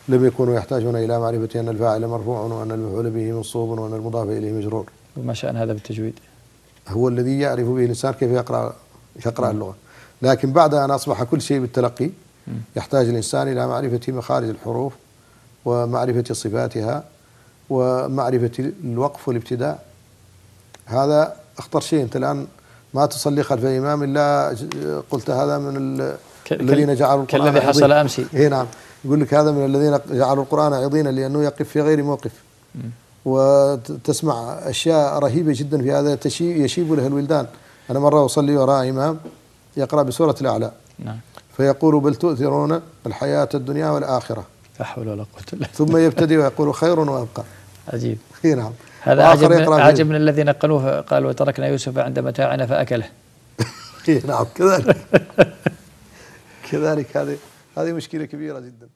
لم يكونوا يحتاجون إلى معرفة أن الفاعل مرفوع وأن المفعول به منصوب وأن المضاف إليه مجرور. وما شأن هذا بالتجويد؟ هو الذي يعرف به الإنسان كيف يقرأ اللغة. لكن بعد أن أصبح كل شيء بالتلقي يحتاج الإنسان إلى معرفة مخارج الحروف ومعرفة صفاتها ومعرفة الوقف والابتداء. هذا أخطر شيء. أنت الآن ما تصلي خلف الإمام إلا قلت هذا من الذين جعلوا القرآن كالذي حصل أمس. نعم، يقول لك هذا من الذين جعلوا القرآن عضينا لأنه يقف في غير موقف. وتسمع أشياء رهيبة جدا في هذا يشيب له الولدان. أنا مرة أصلي وراء إمام يقرأ بسورة الأعلى، نعم، فيقول بل تؤثرون الحياة الدنيا والآخرة، لا حول ولا قوة إلا بالله، ثم يبتدئ ويقول خير وأبقى. عجيب. نعم. هذا عجب من الذين نقلوه، قال وتركنا يوسف عند متاعنا فأكله. نعم كذلك. كذلك هذه مشكلة كبيرة جدا.